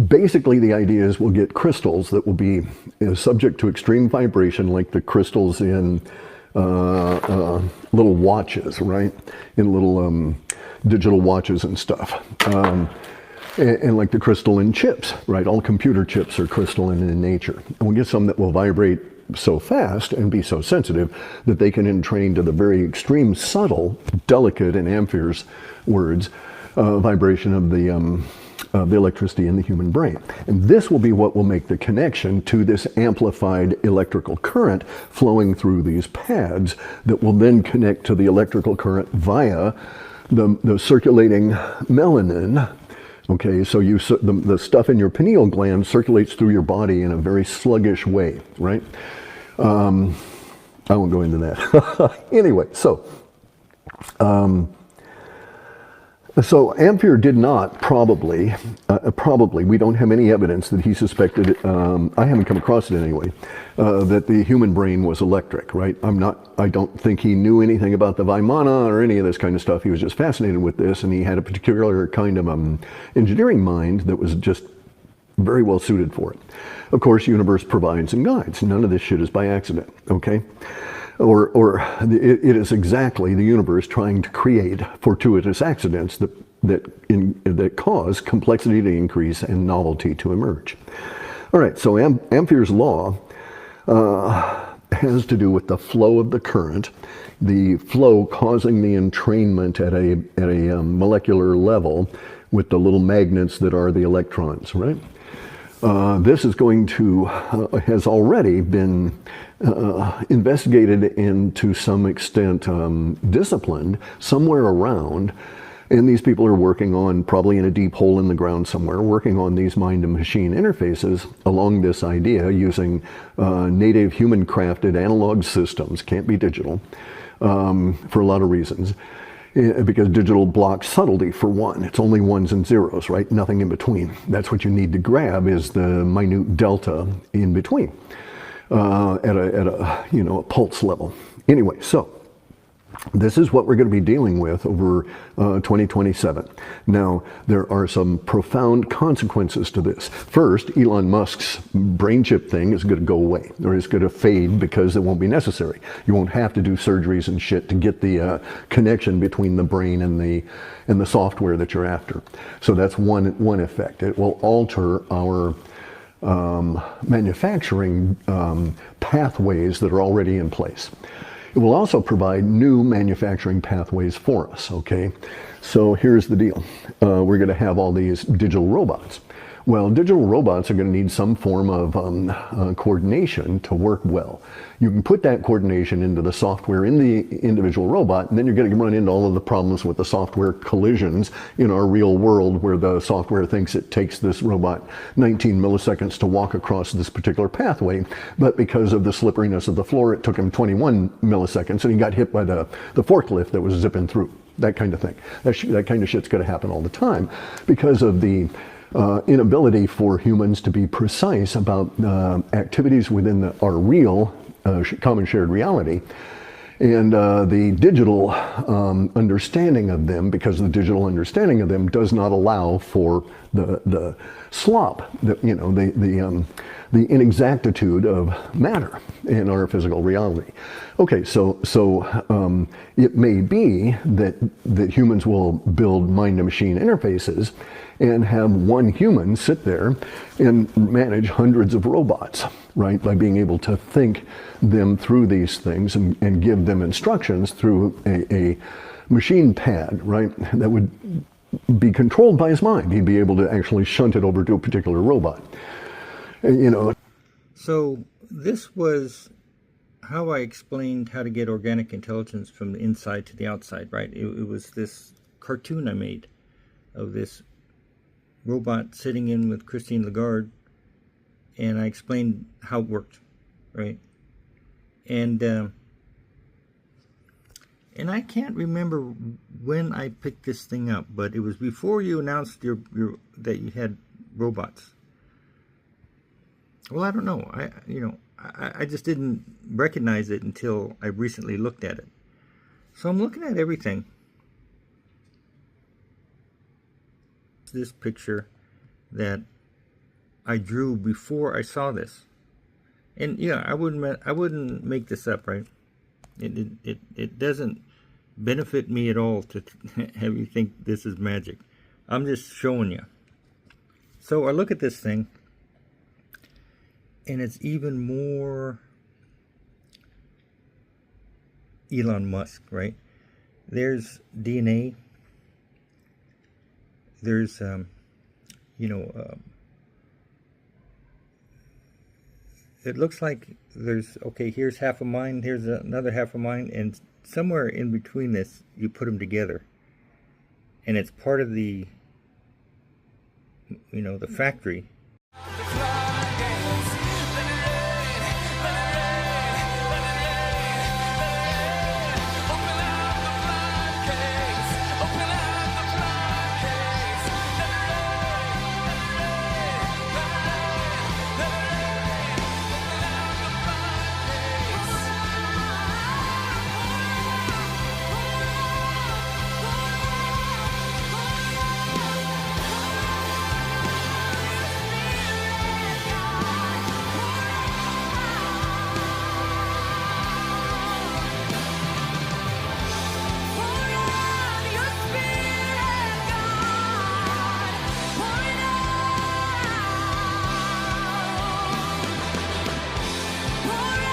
basically the idea is we'll get crystals that will be subject to extreme vibration, like the crystals in little watches, right? In little digital watches and stuff. And like the crystal in chips, right? All computer chips are crystalline in nature. And we'll get some that will vibrate so fast and be so sensitive that they can entrain to the very extreme subtle, delicate, in Ampere's words, vibration of the electricity in the human brain. And this will be what will make the connection to this amplified electrical current flowing through these pads that will then connect to the electrical current via the circulating melanin. Okay, so the stuff in your pineal gland circulates through your body in a very sluggish way, right? I won't go into that. Anyway, so Ampere did not probably, we don't have any evidence that he suspected, I haven't come across it anyway, that the human brain was electric, right? I don't think he knew anything about the Vimana or any of this kind of stuff. He was just fascinated with this, and he had a particular kind of engineering mind that was just very well suited for it. Of course, universe provides and guides. None of this shit is by accident, okay? Or it is exactly the universe trying to create fortuitous accidents that cause complexity to increase and novelty to emerge. All right, so Ampere's law has to do with the flow of the current, the flow causing the entrainment at a molecular level with the little magnets that are the electrons, right? This is going to, has already been investigated and to some extent disciplined somewhere around, and these people are working on, probably in a deep hole in the ground somewhere, working on these mind and machine interfaces along this idea using native human crafted analog systems, can't be digital, for a lot of reasons. Because digital blocks subtlety, for one. It's only ones and zeros, right? Nothing in between. That's what you need to grab, is the minute delta in between at a pulse level. Anyway, so this is what we're going to be dealing with over 2027. Now, there are some profound consequences to this. First, Elon Musk's brain chip thing is going to go away, or is going to fade because it won't be necessary. You won't have to do surgeries and shit to get the connection between the brain and the software that you're after. So that's one effect. It will alter our manufacturing pathways that are already in place. It will also provide new manufacturing pathways for us, okay? So here's the deal. We're going to have all these digital robots. Well, digital robots are going to need some form of coordination to work well. You can put that coordination into the software in the individual robot, and then you're going to run into all of the problems with the software collisions in our real world, where the software thinks it takes this robot 19 milliseconds to walk across this particular pathway, but because of the slipperiness of the floor, it took him 21 milliseconds, and he got hit by the forklift that was zipping through. That kind of thing. That kind of shit's going to happen all the time because of the inability for humans to be precise about activities within our real common shared reality, and the digital understanding of them, because the digital understanding of them does not allow for the slop, the inexactitude of matter in our physical reality. Okay, so it may be that humans will build mind-to-machine interfaces and have one human sit there and manage hundreds of robots, right? By being able to think them through these things and give them instructions through a machine pad, right? That would be controlled by his mind. He'd be able to actually shunt it over to a particular robot. So this was how I explained how to get organic intelligence from the inside to the outside, right? It was this cartoon I made of this robot sitting in with Christine Lagarde, and I explained how it worked, right? And I can't remember when I picked this thing up, but it was before you announced that you had robots. Well, I don't know. I just didn't recognize it until I recently looked at it. So I'm looking at everything. This picture that I drew before I saw this. And yeah, I wouldn't make this up, right? It doesn't benefit me at all to have you think this is magic. I'm just showing you. So I look at this thing, and it's even more Elon Musk, right? There's DNA. There's, it looks like there's, okay, here's half of mine, here's another half of mine, and somewhere in between this, you put them together. And it's part of the, the factory.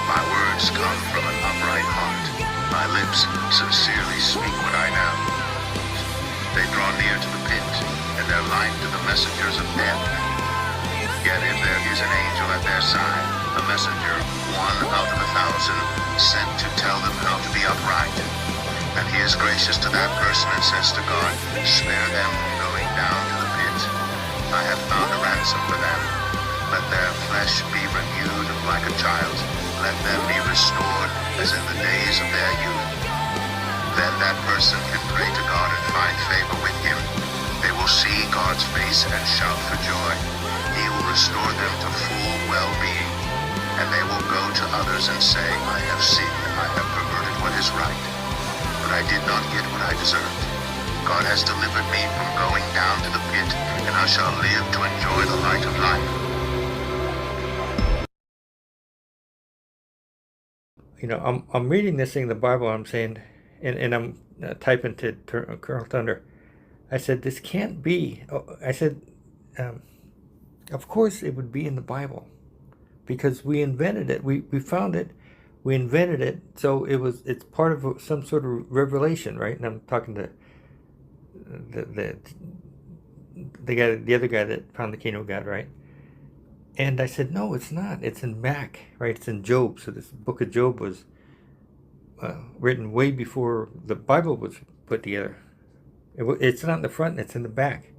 My words come from an upright heart. My lips sincerely speak what I know. They draw near to the pit, and their life to the messengers of death. Yet if there is an angel at their side, a messenger, one out of 1,000, sent to tell them how to be upright, and he is gracious to that person and says to God, spare them from going down to the pit. I have found a ransom for them. Let their flesh be renewed like a child's. Let them be restored as in the days of their youth. Then that person can pray to God and find favor with him. They will see God's face and shout for joy. He will restore them to full well-being. And they will go to others and say, I have sinned, I have perverted what is right. But I did not get what I deserved. God has delivered me from going down to the pit, and I shall live to enjoy the light of life. I'm reading this thing in the Bible, I'm saying, and I'm typing to Colonel Thunder. I said, this can't be. I said, of course it would be in the Bible, because we invented it. We found it. We invented it. So it's part of some sort of revelation, right? And I'm talking to the other guy that found the Kano God, right? And I said, no, it's not. It's in back, right? It's in Job. So this book of Job was written way before the Bible was put together. It's not in the front, it's in the back.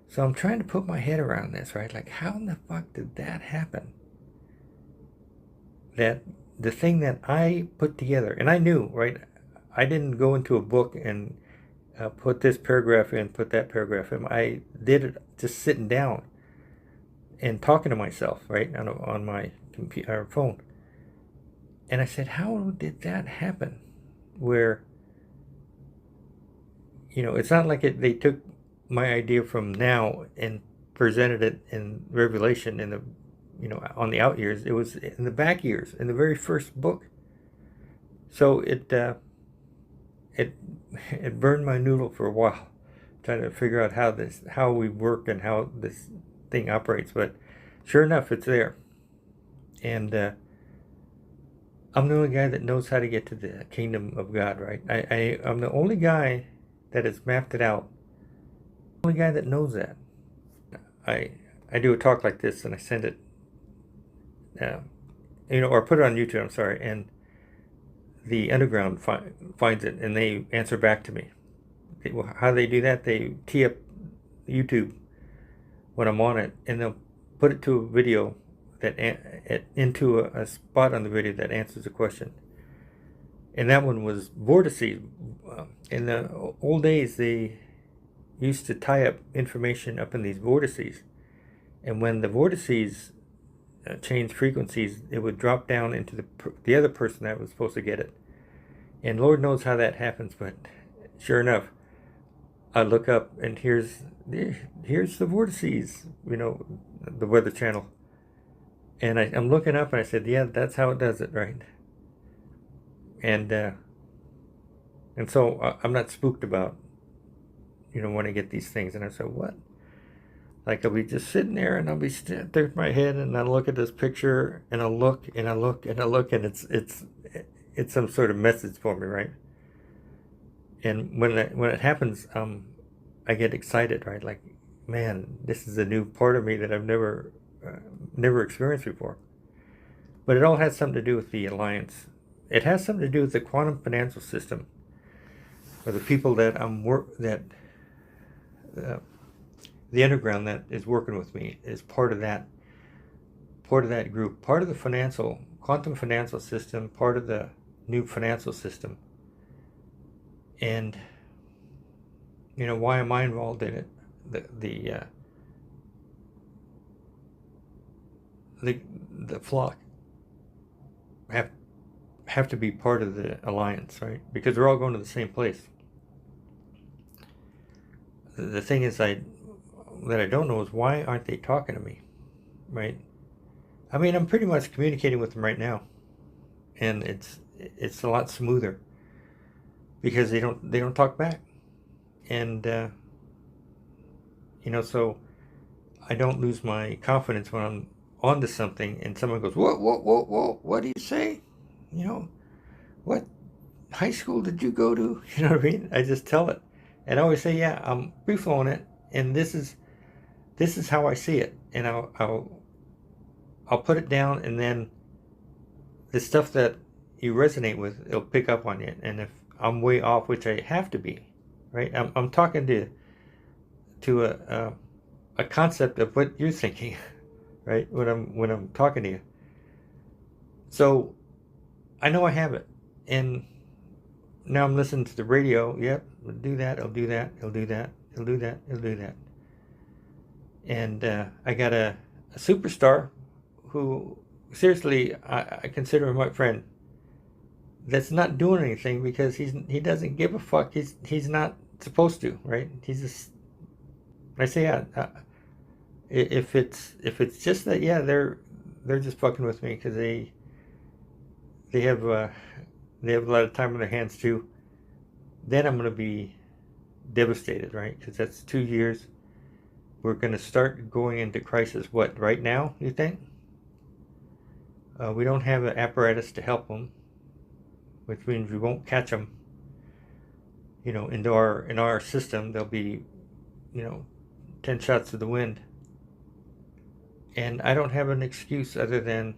So I'm trying to put my head around this, right? Like, how in the fuck did that happen? That the thing that I put together, and I knew, right? I didn't go into a book and put this paragraph in, put that paragraph in. I did it just sitting down and talking to myself, right, on my computer or phone. And I said, how did that happen? Where, it's not like they took my idea from now and presented it in Revelation in the, on the out years. It was in the back years, in the very first book. So it burned my noodle for a while, trying to figure out how we work and how this thing operates. But sure enough, it's there. And I'm the only guy that knows how to get to the kingdom of God, right? I'm the only guy that has mapped it out. The only guy that knows that. I do a talk like this and I send it, or put it on YouTube, I'm sorry, and the underground finds it and they answer back to me. How they do that? They tee up YouTube when I'm on it, and they'll put it to a video that into a spot on the video that answers the question. And that one was vortices. In the old days, they used to tie up information up in these vortices, and when the vortices changed frequencies, it would drop down into the other person that was supposed to get it. And Lord knows how that happens, but sure enough, I look up and here's the vortices, the Weather Channel. And I'm looking up and I said, yeah, that's how it does it, right? And so I'm not spooked about, when I get these things. And I said, what? Like, I'll be just sitting there and I'll be there with my head and I'll look at this picture and I'll look and I look and I look and it's some sort of message for me, right? And when it happens, I get excited, right? Like, man, this is a new part of me that I've never experienced before. But it all has something to do with the alliance. It has something to do with the quantum financial system, or the people that the underground that is working with me is part of that group, part of the quantum financial system, part of the new financial system. And why am I involved in it? The flock have to be part of the alliance, right? Because they're all going to the same place. The thing is, that I don't know is, why aren't they talking to me, right? I mean, I'm pretty much communicating with them right now, and it's a lot smoother because they don't talk back, and so I don't lose my confidence when I'm onto something and someone goes, whoa, what do you say? What high school did you go to? You know what I mean? I just tell it, and I always say, yeah, I'm free flowing it, and this is how I see it, and I'll put it down, and then the stuff that you resonate with, it'll pick up on you. And if I'm way off, which I have to be, right? I'm talking to a concept of what you're thinking, right? When I'm talking to you. So I know I have it, and now I'm listening to the radio. Yep, I'll do that. I'll do that. I'll do that. I'll do that. I'll do that. And I got a superstar who, seriously, I consider him my friend, that's not doing anything because he doesn't give a fuck. He's not supposed to, right? He's just, I say, yeah, if it's just that, yeah, they're just fucking with me because they have a lot of time on their hands too, then I'm gonna be devastated, right? Because that's 2 years. We're going to start going into crisis. What, right now, you think? We don't have an apparatus to help them, which means we won't catch them, in our system. They'll be, 10 shots to the wind. And I don't have an excuse other than,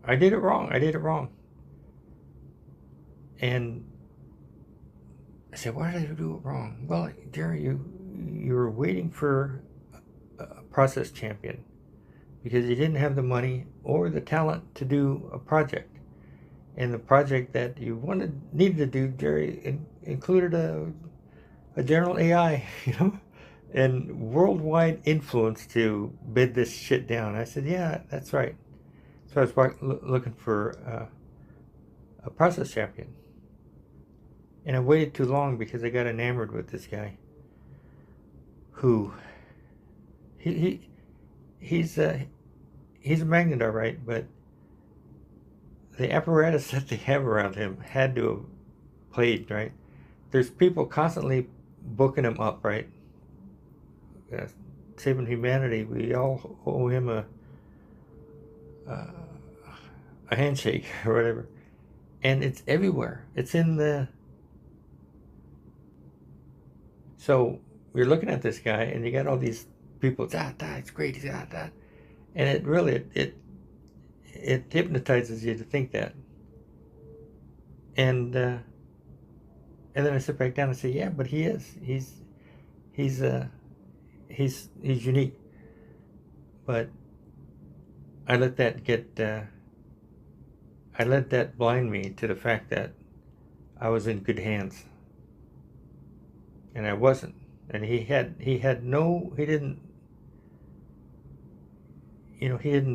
I did it wrong. And I said, why did I do it wrong? Well, Jerry, you were waiting for a process champion because you didn't have the money or the talent to do a project. And the project that you needed to do, Jerry, included a general AI, and worldwide influence to bid this shit down. I said, yeah, that's right. So I was looking for a process champion. And I waited too long because I got enamored with this guy who he's a magnet, all right, but the apparatus that they have around him had to have played, right? There's people constantly booking him up, right? Saving humanity, we all owe him a handshake or whatever. And it's everywhere. It's in the... So you're looking at this guy, and you got all these people. It's great. And it really it hypnotizes you to think that. And then I sit back down and say, yeah, but he is. He's unique. But I let that blind me to the fact that I was in good hands. And I wasn't. And he didn't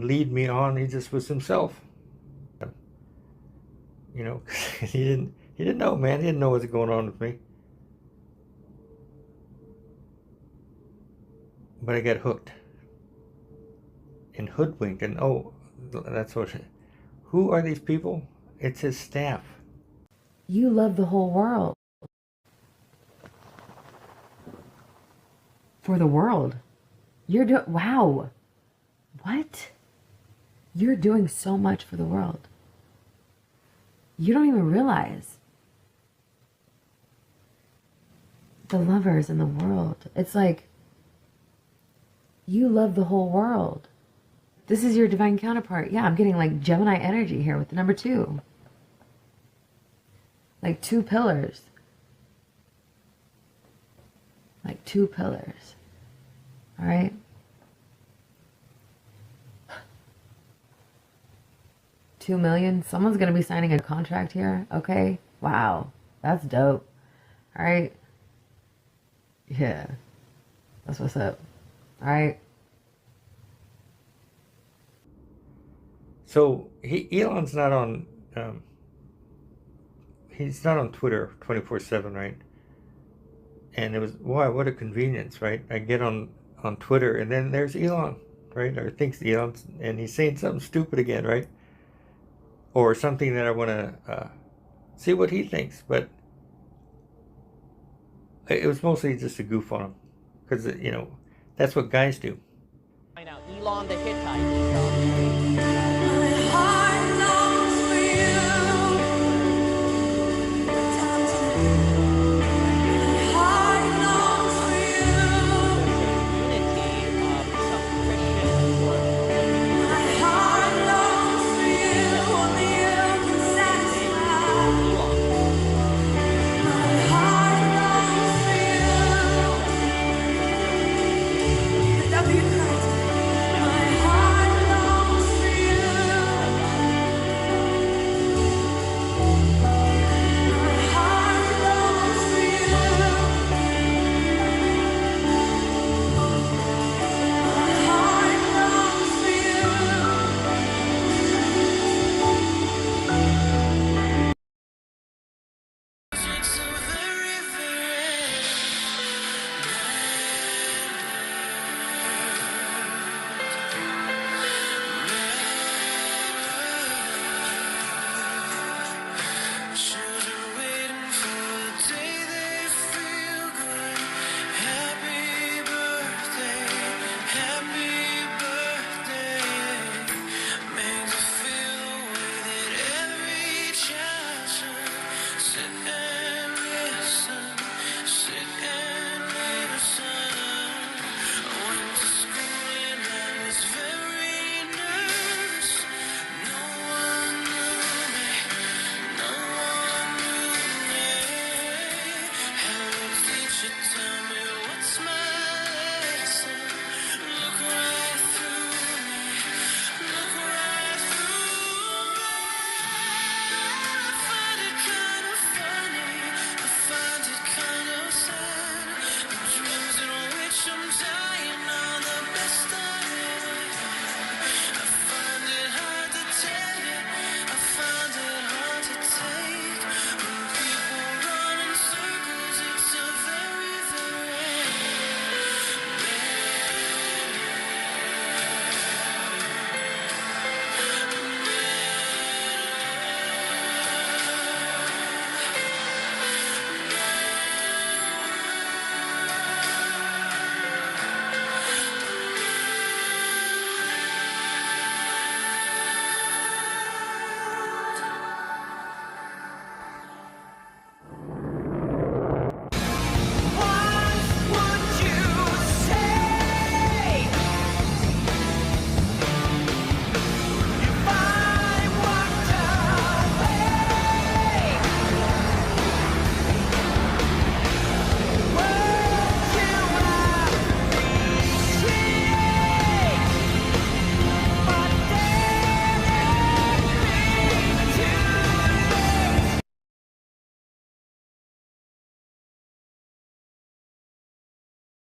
lead me on. He just was himself. He didn't, He didn't know, man. He didn't know what was going on with me. but I got hooked and hoodwinked, and oh, that's what. Who are these people? It's his staff. You love the whole world. For the world. You're doing, wow. What? You're doing so much for the world. You don't even realize. The lovers in the world. It's like, you love the whole world. This is your divine counterpart. Yeah, I'm getting like Gemini energy here with the number 2. Like 2 pillars. Like 2 pillars. All right? $2 million. Someone's going to be signing a contract here. Okay. Wow. That's dope. All right. Yeah. That's what's up. All right. So Elon's not on. He's not on Twitter 24/7, right? And it was, wow, what a convenience, right? I get on Twitter, and then there's Elon, right? Or thinks Elon's, and he's saying something stupid again, right? Or something that I want to see what he thinks. But it was mostly just a goof on him, because, you know, that's what guys do. Find out Elon the Hittite.